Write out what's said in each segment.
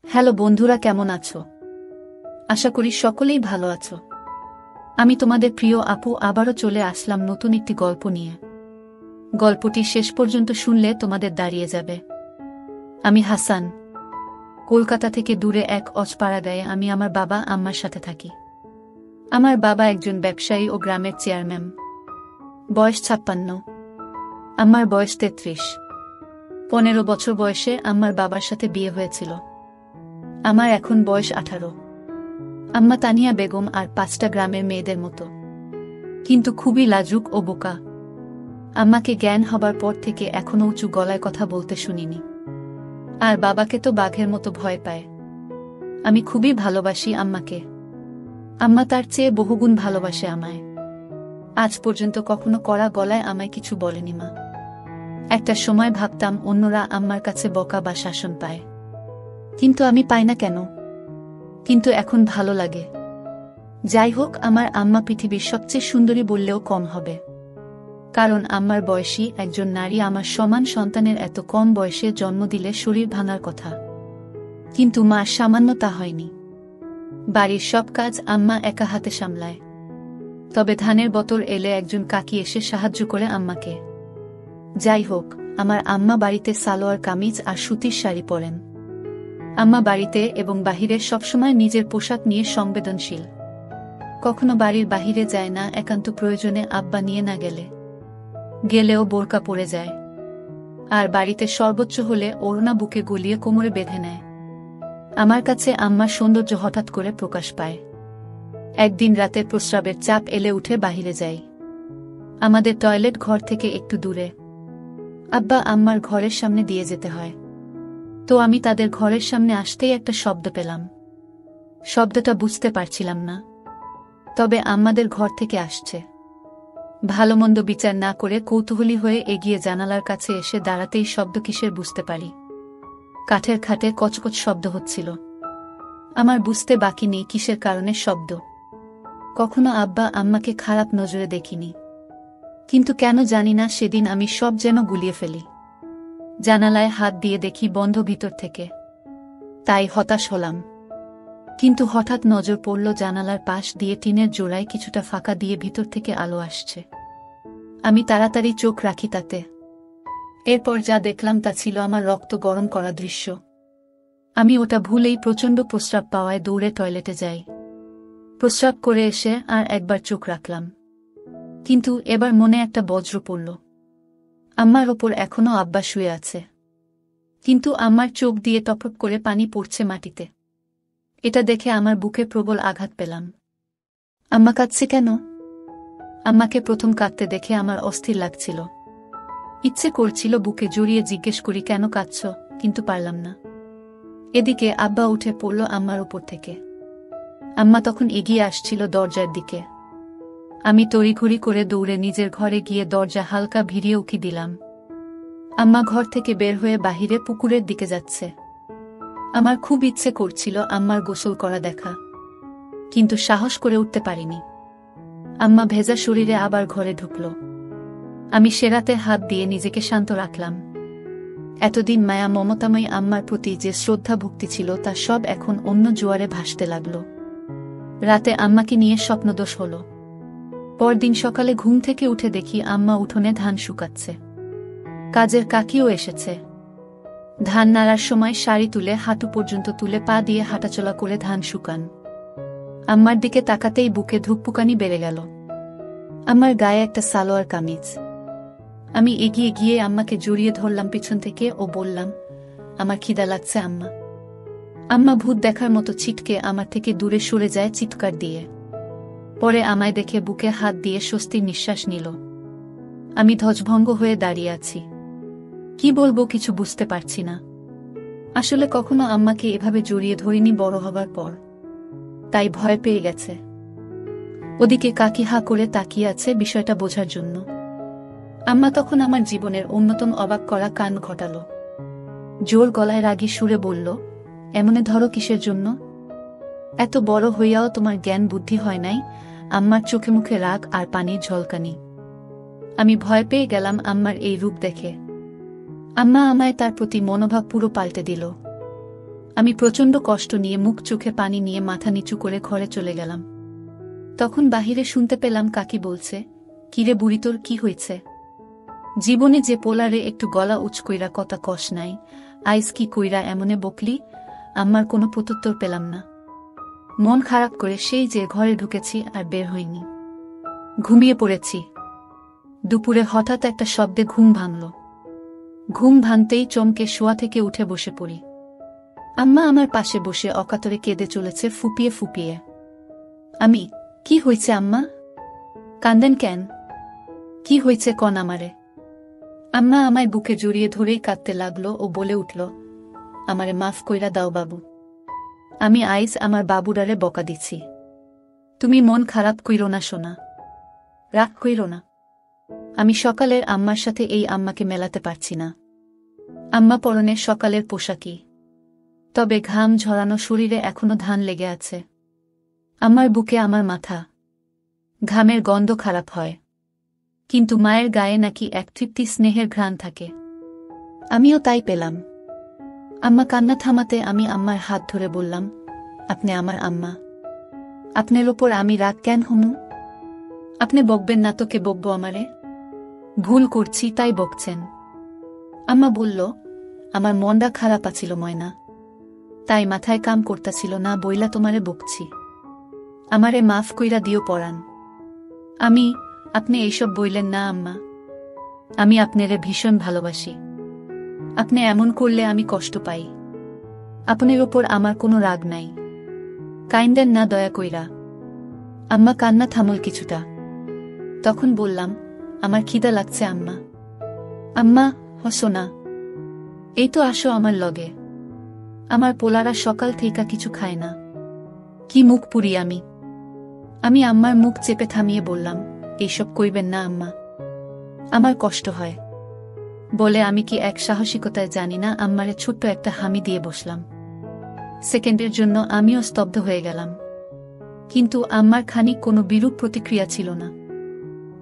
Hello বন্ধুরা, কেমন আছো? আশা করি সকলেই ভালো আছো। আমি তোমাদের প্রিয় আপু আবারও চলে আসলাম নতুন একটি গল্প নিয়ে। গল্পটি শেষ পর্যন্ত শুনলে তোমাদের দাঁড়িয়ে যাবে। আমি হাসান। কলকাতা থেকে দূরে এক অজপাড়াগাঁয়ে আমি আমার বাবা আম্মার সাথে থাকি। আমার বাবা একজন ব্যবসায়ী ও গ্রামের চেয়ারম্যান। বয়স 56। আম্মার বয়স 33। 15 বছর বয়সে আম্মার বাবার সাথে বিয়ে হয়েছিল। আমার এখন বয়স 18। আম্মা তানিয়া বেগম আর 5টা গ্রামের মেয়েদের মতো, কিন্তু খুবই লাজুক ও বোকা। আম্মাকে জ্ঞান হবার পর থেকে এখনো উঁচু গলায় কথা বলতে শুনিনি। আর বাবাকে তো বাঘের মতো ভয় পায়। আমি খুবই ভালোবাসি আম্মাকে। আম্মা তার চেয়ে বহুগুণ ভালোবাসে আমায়। আজ পর্যন্ত কখনো কড়া গলায় আমায় কিছু বলেনি মা। একটা সময় ভাবতাম অন্যরা আম্মার কাছে বকা বা শাসন পায়, কিন্তু আমি পাই না কেন? কিন্তু এখন ভালো লাগে। যাই হোক, আমার আম্মা পৃথিবীর সবচেয়ে সুন্দরী বললেও কম হবে, কারণ আম্মার বয়সী একজন নারী আমার সমান সন্তানের এত কম বয়সে জন্ম দিলে শরীর ভাঙার কথা, কিন্তু মা সামান্য তা হয়নি। বাড়ির সব কাজ আম্মা একা হাতে সামলায়, তবে ধানের বোতল এলে একজন কাকি এসে সাহায্য করে আম্মাকে। যাই হোক, আমার আম্মা বাড়িতে সালোয়ার কামিজ আর সুতির শাড়ি পরেন। আম্মা বাড়িতে এবং বাহিরে সবসময় নিজের পোশাক নিয়ে সংবেদনশীল। কখনো বাড়ির বাহিরে যায় না একান্ত প্রয়োজনে, আব্বা নিয়ে না গেলেও বোরকা পরে যায়। আর বাড়িতে সর্বোচ্চ হলে ওড়না বুকে গলিয়ে কোমরে বেঁধে নেয়। আমার কাছে আম্মার সৌন্দর্য হঠাৎ করে প্রকাশ পায়। একদিন রাতে প্রস্রাবের চাপ এলে উঠে বাহিরে যাই। আমাদের টয়লেট ঘর থেকে একটু দূরে। আব্বা আম্মার ঘরের সামনে দিয়ে যেতে হয়। তো আমি তাদের ঘরের সামনে আসতেই একটা শব্দ পেলাম। শব্দটা বুঝতে পারছিলাম না, তবে আমাদের ঘর থেকে আসছে। ভালো মন্দ বিচার না করে কৌতূহলী হয়ে এগিয়ে জানালার কাছে এসে দাঁড়াতেই শব্দ কিসের বুঝতে পারি। কাঠের খাটে কচকচ শব্দ হচ্ছিল। আমার বুঝতে বাকি নেই কিসের কারণে শব্দ। কখনো আব্বা আম্মাকে খারাপ নজরে দেখিনি, কিন্তু কেন জানি না সেদিন আমি সব যেন গুলিয়ে ফেলি। জানালায় হাত দিয়ে দেখি বন্ধ ভিতর থেকে। তাই হতাশ হলাম। কিন্তু হঠাৎ নজর পড়ল জানালার পাশ দিয়ে টিনের জোড়ায় কিছুটা ফাঁকা দিয়ে ভিতর থেকে আলো আসছে। আমি তাড়াতাড়ি চোখ রাখি তাতে। এরপর যা দেখলাম তা ছিল আমার রক্ত গরম করা দৃশ্য। আমি ওটা ভুলেই প্রচণ্ড প্রস্রাব পাওয়ায় দৌড়ে টয়লেটে যাই। প্রস্রাব করে এসে আর একবার চোখ রাখলাম, কিন্তু এবার মনে একটা বজ্র পড়ল। আম্মার ওপর এখনো আব্বা শুয়ে আছে, কিন্তু আমার চোখ দিয়ে টপটপ করে পানি পড়ছে মাটিতে। এটা দেখে আমার বুকে প্রবল আঘাত পেলাম। আম্মা কাঁদছে কেন? আম্মাকে প্রথম কাঁদতে দেখে আমার অস্থির লাগছিল। ইচ্ছে করছিল বুকে জড়িয়ে জিজ্ঞেস করি কেন কাঁদছ, কিন্তু পারলাম না। এদিকে আব্বা উঠে পড়ল আম্মার উপর থেকে। আম্মা তখন এগিয়ে আসছিল দরজার দিকে। আমি তড়িঘড়ি করে দৌড়ে নিজের ঘরে গিয়ে দরজা হালকা ভিড়িয়ে উকি দিলাম। আম্মা ঘর থেকে বের হয়ে বাহিরে পুকুরের দিকে যাচ্ছে। আমার খুব ইচ্ছে করছিল আম্মার গোসল করা দেখা, কিন্তু সাহস করে উঠতে পারিনি। আম্মা ভেজা শরীরে আবার ঘরে ঢুকল। আমি সেরাতে হাত দিয়ে নিজেকে শান্ত রাখলাম। এতদিন মায়া মমতাময়ী আম্মার প্রতি যে শ্রদ্ধা ভক্তি ছিল তা সব এখন অন্য জোয়ারে ভাসতে লাগল। রাতে আম্মাকে নিয়ে স্বপ্নদোষ হল। পরদিন সকালে ঘুম থেকে উঠে দেখি আম্মা উঠোনে ধান শুকাচ্ছে। কাজের কাকিও এসেছে। ধান নাড়ার সময় শাড়ি তুলে হাঁটু পর্যন্ত তুলে পা দিয়ে হাঁটাচলা করে ধান শুকান। আম্মার দিকে তাকাতেই বুকে ধুকপুকানি বেড়ে গেল। আমার গায়ে একটা সালোয়ার কামিজ। আমি এগিয়ে গিয়ে আম্মাকে জড়িয়ে ধরলাম পিছন থেকে ও বললাম, আমার খিদা লাগছে আম্মা। আম্মা ভূত দেখার মতো ছিটকে আমার থেকে দূরে সরে যায় চিৎকার দিয়ে। পরে আমায় দেখে বুকে হাত দিয়ে স্বস্তির নিঃশ্বাস নিল। আমি ধ্বজভঙ্গ হয়ে দাঁড়িয়ে আছি। কি বলবো কিছু বুঝতে পারছি না। আসলে কখনো আম্মাকে এভাবে জড়িয়ে ধরিনি বড় হবার পর, তাই ভয় পেয়ে গেছে। ওদিকে কাকি হা করে তাকিয়ে আছে বিষয়টা বোঝার জন্য। আম্মা তখন আমার জীবনের অন্যতম অবাক করা কাণ্ড ঘটালো। জোর গলায় রাগী সুরে বলল, এমনে ধরো কিসের জন্য? এত বড় হইয়াও তোমার জ্ঞান বুদ্ধি হয় নাই? আম্মার চোখে মুখে রাগ আর পানির ঝলকানি। আমি ভয় পেয়ে গেলাম আম্মার এই রূপ দেখে। আম্মা আমায় তার প্রতি মনোভাব পুরো পাল্টে দিল। আমি প্রচণ্ড কষ্ট নিয়ে মুখ চোখে পানি নিয়ে মাথা নিচু করে ঘরে চলে গেলাম। তখন বাহিরে শুনতে পেলাম কাকি বলছে, কিরে বুড়ি, তোর কি হয়েছে? জীবনে যে পোলারে একটু গলা উঁচ কইরা কথা কষ নাই, আইস কি কইরা এমনে বকলি? আমার কোনো প্রত্যুত্তর পেলাম না। মন খারাপ করে সেই যে ঘরে ঢুকেছি আর বের হইনি। ঘুমিয়ে পড়েছি। দুপুরে হঠাৎ একটা শব্দে ঘুম ভাঙল। ঘুম ভাঙতেই চমকে শোয়া থেকে উঠে বসে পড়ি। আম্মা আমার পাশে বসে অকাতরে কেঁদে চলেছে ফুপিয়ে ফুপিয়ে। আমি, কি হয়েছে আম্মা? কান্দেন কেন? কি হয়েছে কন আমারে? আম্মা আমায় বুকে জড়িয়ে ধরেই কাঁদতে লাগলো ও বলে উঠল, আমারে মাফ কইরা দাও বাবু। আমি আইজ আমার বাবুরারে বকা দিছি। তুমি মন খারাপ কইরো না সোনা, রাগ কইরো না। আমি সকালের আম্মার সাথে এই আম্মাকে মেলাতে পারছি না। আম্মা পরনে সকালের পোশাকই, তবে ঘাম ঝরানো শরীরে এখনো ধান লেগে আছে। আমার বুকে আমার মাথা, ঘামের গন্ধ খারাপ হয়, কিন্তু মায়ের গায়ে নাকি এক তৃপ্তি স্নেহের ঘ্রাণ থাকে। আমিও তাই পেলাম। আম্মা কান্না থামাতে আমি আম্মার হাত ধরে বললাম, আপনি আমার আম্মা, আপনার ওপর আমি রাগ কেন হমু? আপনি বকবেন না তো কে বকবো আমারে? ভুল করছি তাই বকছেন। আম্মা বলল, আমার মনটা খারাপ আছিল ময়না, তাই মাথায় কাম করতাছিল না বইলা তোমারে বকছি। আমারে মাফ কইরা দিও পরাণ। আমি, আপনি এইসব বইলেন না আম্মা, আমি আপনারে ভীষণ ভালোবাসি। আপনি এমন করলে আমি কষ্ট পাই। আপনার ওপর আমার কোনো রাগ নাই, কাইন্দেন না দয়া কইরা। আম্মা কান্না থামল কিছুটা। তখন বললাম, আমার খিদা লাগছে আম্মা। আম্মা, হসো না, এই তো আসো আমার লগে। আমার পোলারা সকাল থেকে কিছু খায় না, কি মুখ পুরি আমি। আমি আম্মার মুখ চেপে থামিয়ে বললাম, এইসব কইবেন না আম্মা, আমার কষ্ট হয়। বলে আমি কি এক সাহসিকতায় জানি না আম্মারে ছোট্ট একটা হামি দিয়ে বসলাম। সেকেন্ডের জন্য আমিও স্তব্ধ হয়ে গেলাম, কিন্তু আম্মার খানিক কোনো বিরূপ প্রতিক্রিয়া ছিল না।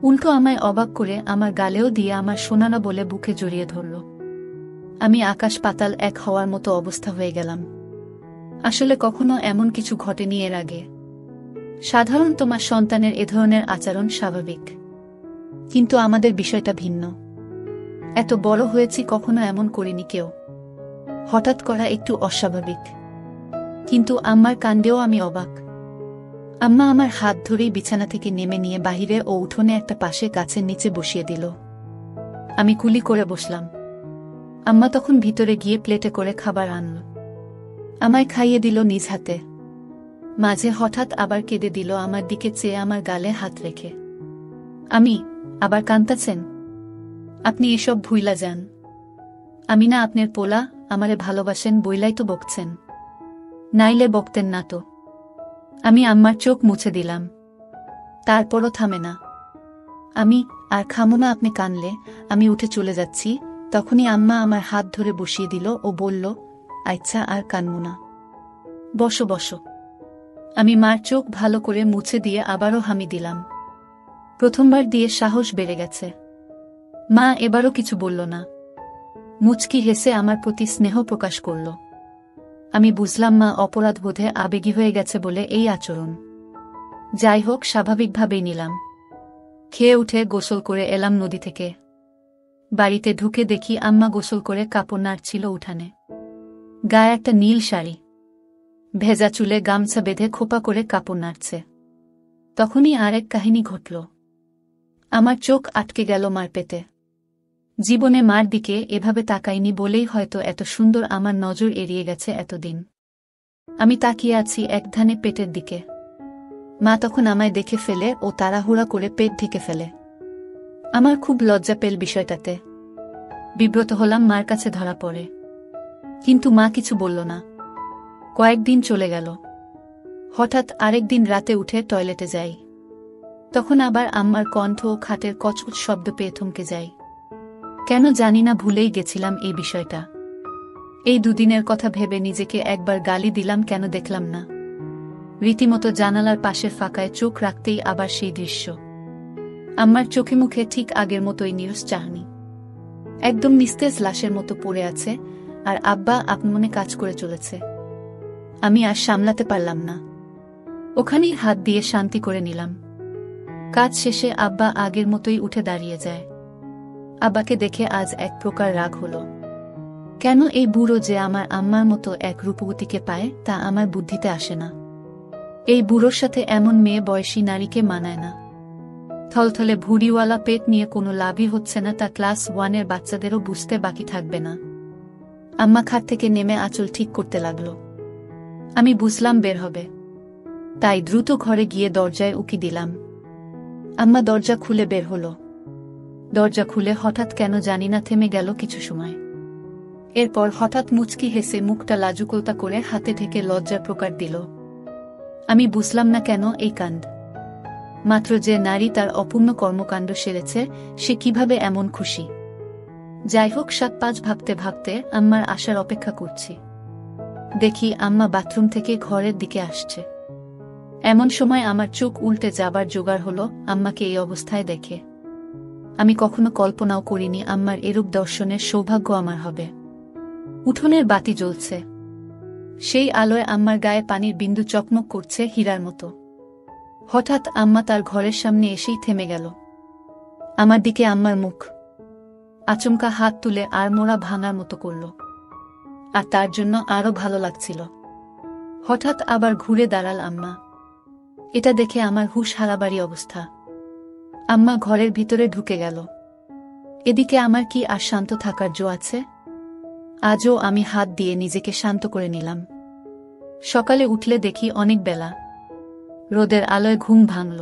উল্টো আমায় অবাক করে আমার গালেও দিয়ে আমার সোনানা বলে বুকে জড়িয়ে ধরল। আমি আকাশ পাতাল এক হওয়ার মতো অবস্থা হয়ে গেলাম। আসলে কখনো এমন কিছু ঘটেনি এর আগে। সাধারণ তোমার সন্তানের এ ধরনের আচরণ স্বাভাবিক, কিন্তু আমাদের বিষয়টা ভিন্ন। এত বড় হয়েছি কখনো এমন করিনি কেউ। হঠাৎ করা একটু অস্বাভাবিক, কিন্তু আম্মার কাণ্ডেও আমি অবাক। আম্মা আমার হাত ধরেই বিছানা থেকে নেমে নিয়ে বাহিরে ও উঠোনে একটা পাশে গাছের নিচে বসিয়ে দিল। আমি কুলি করে বসলাম। আম্মা তখন ভিতরে গিয়ে প্লেটে করে খাবার আনল, আমায় খাইয়ে দিল নিজ হাতে। মাঝে হঠাৎ আবার কেঁদে দিল আমার দিকে চেয়ে আমার গালে হাত রেখে। আমি, আবার কান্তাছেন? আপনি এসব ভুইলা যান। আমি না আপনার পোলা, আমারে ভালোবাসেন বইলাই তো বকছেন, নাইলে বকতেন না তো। আমি আম্মার চোখ মুছে দিলাম, তারপরও থামে না। আমি, আর খামো না আপনি কানলে, আমি উঠে চলে যাচ্ছি। তখনই আম্মা আমার হাত ধরে বসিয়ে দিল ও বলল, আচ্ছা আর কানমু না, বসো বসো। আমি মার চোখ ভালো করে মুছে দিয়ে আবারও হামি দিলাম। প্রথমবার দিয়ে সাহস বেড়ে গেছে। মা এবারও কিছু বলল না, মুচকি হেসে আমার প্রতি স্নেহ প্রকাশ করল। আমি বুঝলাম মা অপরাধ বোধে আবেগী হয়ে গেছে বলে এই আচরণ। যাই হোক, স্বাভাবিকভাবেই নিলাম। খেয়ে উঠে গোসল করে এলাম নদী থেকে। বাড়িতে ঢুকে দেখি আম্মা গোসল করে কাপড় নাড়ছিল উঠানে। গায়ে একটা নীল শাড়ি, ভেজা চুলে গামছা বেঁধে খোপা করে কাপড় নাড়ছে। তখনই আরেক কাহিনী ঘটল। আমার চোখ আটকে গেল মার পেটে। জীবনে মার দিকে এভাবে তাকাইনি বলেই হয়তো এত সুন্দর আমার নজর এড়িয়ে গেছে এতদিন। আমি তাকিয়ে আছি একধানে পেটের দিকে। মা তখন আমায় দেখে ফেলে ও তাড়াহুড়া করে পেট ঢেকে ফেলে। আমার খুব লজ্জা পেল বিষয়টাতে। বিব্রত হলাম মার কাছে ধরা পড়ে, কিন্তু মা কিছু বলল না। কয়েকদিন চলে গেল। হঠাৎ আরেকদিন রাতে উঠে টয়লেটে যাই। তখন আবার আম্মার কণ্ঠ ও খাটের কচকচ শব্দ পেয়ে থমকে যাই। কেন জানি না ভুলেই গেছিলাম এই বিষয়টা। এই দুদিনের কথা ভেবে নিজেকে একবার গালি দিলাম, কেন দেখলাম না। রীতিমতো জানালার পাশের ফাঁকায় চোখ রাখতেই আবার সেই দৃশ্য। আম্মার চোখে মুখে ঠিক আগের মতোই নিরস চাহনি। একদম নিস্তেজ লাশের মতো পড়ে আছে, আর আব্বা আপমনে কাজ করে চলেছে। আমি আর সামলাতে পারলাম না, ওখানেই হাত দিয়ে শান্তি করে নিলাম। কাজ শেষে আব্বা আগের মতোই উঠে দাঁড়িয়ে যায়। আব্বাকে দেখে আজ এক প্রকার রাগ হলো। কেন এই বুড়ো যে আমার আম্মার মতো এক রূপবতীকে পায় তা আমার বুদ্ধিতে আসে না। এই বুড়োর সাথে এমন মেয়ে বয়সী নারীকে মানায় না। থলথলে ভুড়িওয়ালা পেট নিয়ে কোনো লাভই হচ্ছে না, তা ক্লাস 1-এর বাচ্চাদেরও বুঝতে বাকি থাকবে না। আম্মা খাট থেকে নেমে আঁচল ঠিক করতে লাগল। আমি বুঝলাম বের হবে, তাই দ্রুত ঘরে গিয়ে দরজায় উকি দিলাম। আম্মা দরজা খুলে বের হলো। দরজা খুলে হঠাৎ কেন জানি না থেমে গেল কিছু সময়। এরপর হঠাৎ মুচকি হেসে মুখটা লাজুকোতা করে হাতে ঢেকে লজ্জার প্রকার দিল। আমি বুঝলাম না কেন এই কাণ্ড। মাত্র যে নারী তার অপূর্ণ কর্মকাণ্ড সেরেছে সে কিভাবে এমন খুশি। যাই হোক, 7-5 ভাবতে ভাবতে আম্মার আসার অপেক্ষা করছি। দেখি আম্মা বাথরুম থেকে ঘরের দিকে আসছে। এমন সময় আমার চোখ উল্টে যাবার জোগাড় হলো আম্মাকে এই অবস্থায় দেখে। আমি কখনো কল্পনাও করিনি আম্মার এরূপ দর্শনের সৌভাগ্য আমার হবে। উঠোনের বাতি জ্বলছে, সেই আলোয় আম্মার গায়ে পানির বিন্দু চকমক করছে হীরার মতো। হঠাৎ আম্মা তার ঘরের সামনে এসেই থেমে গেল। আমার দিকে আম্মার মুখ, আচমকা হাত তুলে আর মোড়া ভাঙার মতো করল, আর তার জন্য আরো ভালো লাগছিল। হঠাৎ আবার ঘুরে দাঁড়াল আম্মা। এটা দেখে আমার হুঁশ হারাবারই অবস্থা। আম্মা ঘরের ভিতরে ঢুকে গেল। এদিকে আমার কি আর শান্ত থাকার জো আছে? আজও আমি হাত দিয়ে নিজেকে শান্ত করে নিলাম। সকালে উঠলে দেখি অনেক বেলা। রোদের আলোয় ঘুম ভাঙল।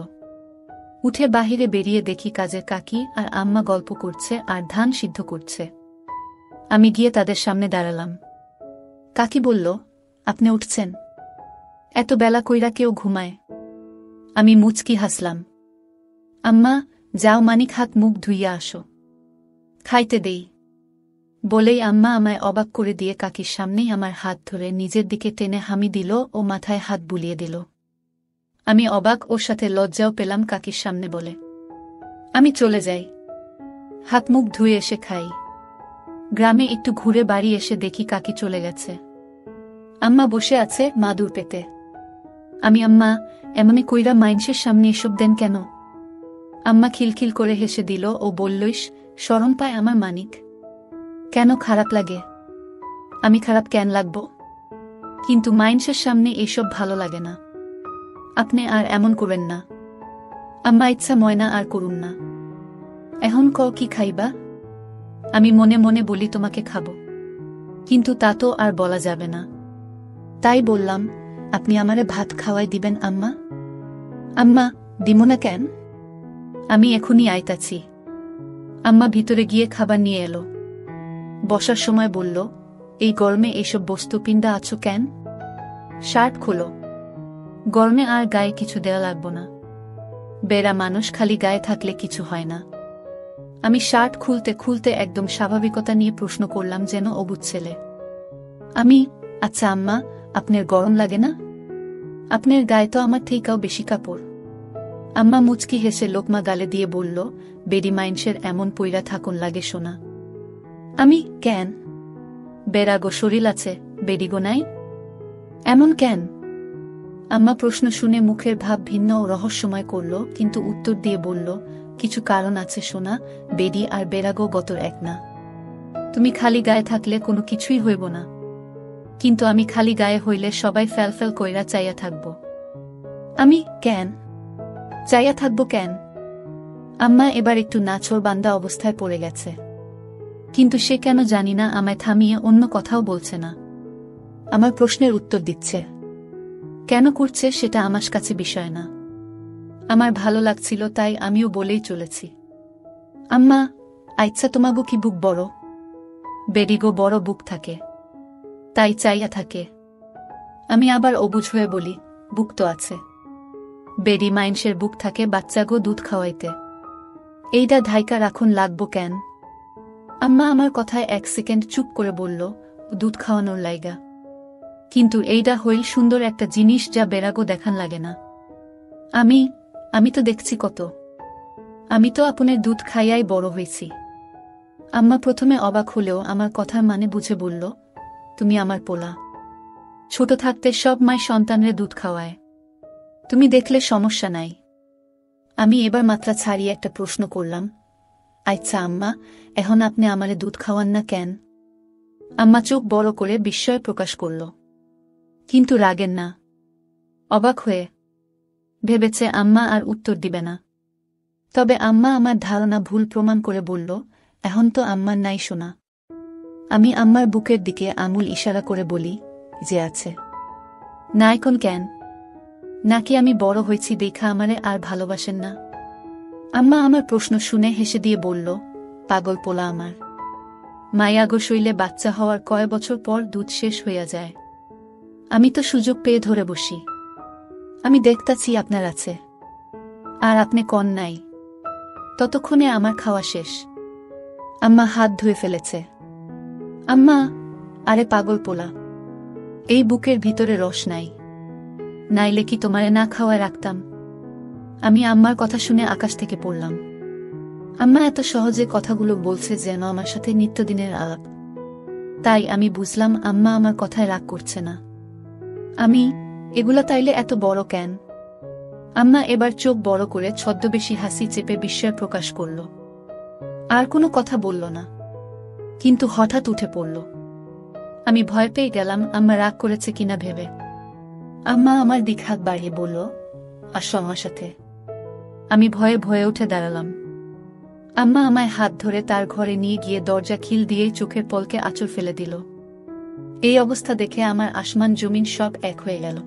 উঠে বাহিরে বেরিয়ে দেখি কাজের কাকি আর আম্মা গল্প করছে আর ধান সিদ্ধ করছে। আমি গিয়ে তাদের সামনে দাঁড়ালাম। কাকি বলল, আপনি উঠছেন? এত বেলা কইরা কেউ ঘুমায়? আমি মুচকি হাসলাম। আম্মা, যাও মানিক হাত মুখ ধুইয়া আসো, খাইতে দেই। বলেই আম্মা আমায় অবাক করে দিয়ে কাকির সামনেই আমার হাত ধরে নিজের দিকে টেনে হামি দিল ও মাথায় হাত বুলিয়ে দিল। আমি অবাক, ওর সাথে লজ্জাও পেলাম কাকির সামনে বলে। আমি চলে যাই, হাত মুখ ধুয়ে এসে খাই। গ্রামে একটু ঘুরে বাড়ি এসে দেখি কাকি চলে গেছে। আম্মা বসে আছে মাদুর পেতে। আমি, আম্মা, এমনি কইরা মাইনসের সামনে এসব দেন কেন? আম্মা খিলখিল করে হেসে দিল ও বললইস, শরম পায় আমার মানিক। কেন খারাপ লাগে? আমি খারাপ কেন লাগব? কিন্তু মাইনসের সামনে এইসব ভালো লাগে না। আপনি আর এমন করবেন না। আম্মা, ইচ্ছা ময়না আর করুন না। এখন কি খাইবা? আমি মনে মনে বলি তোমাকে খাবো, কিন্তু তা তো আর বলা যাবে না। তাই বললাম, আপনি আমারে ভাত খাওয়াই দিবেন আম্মা? আম্মা, দিমো না কেন? আমি এখনই আইতাছি। আম্মা ভিতরে গিয়ে খাবার নিয়ে এলো। বসার সময় বলল, এই গরমে এইসব বস্তু পিণ্ডা আছো কেন? শার্ট খোলো। গরমে আর গায়ে কিছু দেওয়া লাগবো না। বেড়া মানুষ, খালি গায়ে থাকলে কিছু হয় না। আমি শার্ট খুলতে খুলতে একদম স্বাভাবিকতা নিয়ে প্রশ্ন করলাম, যেন অবুঝ ছেলে। আমি, আচ্ছা আম্মা, আপনার গরম লাগে না? আপনার গায়ে তো আমার থেকেও বেশি কাপড়। আম্মা মুচকি হেসে লোকমা গালে দিয়ে বলল, বেডি মাইনসের এমন পইরা থাকুন লাগে শোনা। আমি, কেন? বেড়াগো শরীর আছে, বেডিগো নাই? এমন কেন? আম্মা প্রশ্ন শুনে মুখের ভাব ভিন্ন ও রহস্যময় করল, কিন্তু উত্তর দিয়ে বলল, কিছু কারণ আছে সোনা, বেডি আর বেড়াগো গতর এক না। তুমি খালি গায়ে থাকলে কোনো কিছুই হইব না, কিন্তু আমি খালি গায়ে হইলে সবাই ফেলফেল কইরা চাইয়া থাকব। আমি, কেন চাইয়া থাকব কেন? আম্মা এবার একটু নাছোড় বান্দা অবস্থায় পড়ে গেছে, কিন্তু সে কেন জানি না আমায় থামিয়ে অন্য কথাও বলছে না। আমার প্রশ্নের উত্তর দিচ্ছে। কেন করছে সেটা আমার কাছে বিষয় না। আমার ভালো লাগছিল তাই আমিও বলেই চলেছি। আম্মা, আচ্ছা তোমাগো কি বুক বড়? বেডিগো বড় বুক থাকে, তাই চাইয়া থাকে। আমি আবার অবুঝ হয়ে বলি, বুক তো আছে। বেডি মাইনসের বুক থাকে বাচ্চাগো দুধ খাওয়াইতে। এইটা ধাইকা রাখুন লাগবো কেন? আম্মা আমার কথায় 1 সেকেন্ড চুপ করে বলল, দুধ খাওয়ানোর লাইগা। কিন্তু এইটা হইল সুন্দর একটা জিনিস যা বেড়াগো দেখান লাগে না। আমি তো দেখছি কত। আমি তো আপনার দুধ খাইয়াই বড় হয়েছি। আম্মা প্রথমে অবাক হলেও আমার কথার মানে বুঝে বলল, তুমি আমার পোলা। ছোট থাকতে সব মাই সন্তানরে দুধ খাওয়ায়। তুমি দেখলে সমস্যা নাই। আমি এবার মাত্রা ছাড়িয়ে একটা প্রশ্ন করলাম, আচ্ছা আম্মা, এখন আপনি আমারে দুধ খাওয়ান না কেন? আম্মা চোখ বড় করে বিস্ময় প্রকাশ করল, কিন্তু রাগেন না, অবাক হয়ে। ভেবেছে আম্মা আর উত্তর দিবে না। তবে আম্মা আমার ধারণা ভুল প্রমাণ করে বলল, এখন তো আম্মার নাই শোনা। আমি আম্মার বুকের দিকে আঙুল ইশারা করে বলি, যে আছে। না এখন কেন? নাকি আমি বড় হয়েছি দেখা আমারে আর ভালোবাসেন না? আম্মা আমার প্রশ্ন শুনে হেসে দিয়ে বলল, পাগল পোলা আমার। মায়াগো শৈলে বাচ্চা হওয়ার কয় বছর পর দুধ শেষ হইয়া যায়। আমি তো সুযোগ পেয়ে ধরে বসি। আমি দেখতাছি আপনার আছে, আর আপনি কন নাই। ততক্ষণে আমার খাওয়া শেষ। আম্মা হাত ধুয়ে ফেলেছে। আম্মা, আরে পাগল পোলা, এই বুকের ভিতরে রস নাই, নাইলে কি তোমারে না খাওয়ায় রাখতাম? আমি আম্মার কথা শুনে আকাশ থেকে পড়লাম। আম্মা এত সহজে কথাগুলো বলছে যেন আমার সাথে নিত্যদিনের আলাপ। তাই আমি বুঝলাম আম্মা আমার কথায় রাগ করছে না। আমি, এগুলা তাইলে এত বড় কেন? আম্মা এবার চোখ বড় করে ছদ্মবেশী হাসি চেপে বিস্ময় প্রকাশ করল। আর কোনো কথা বলল না, কিন্তু হঠাৎ উঠে পড়ল। আমি ভয় পেয়ে গেলাম আম্মা রাগ করেছে কিনা ভেবে। আম্মা আমার দিক হাত বাড়িয়ে বলল, আসো আমার সাথে। আমি ভয়ে ভয়ে উঠে দাঁড়ালাম। আম্মা আমায় হাত ধরে তার ঘরে নিয়ে গিয়ে দরজা খিল দিয়েই চোখের পলকে আঁচল ফেলে দিল। এই অবস্থা দেখে আমার আসমান জমিন সব এক হয়ে গেল।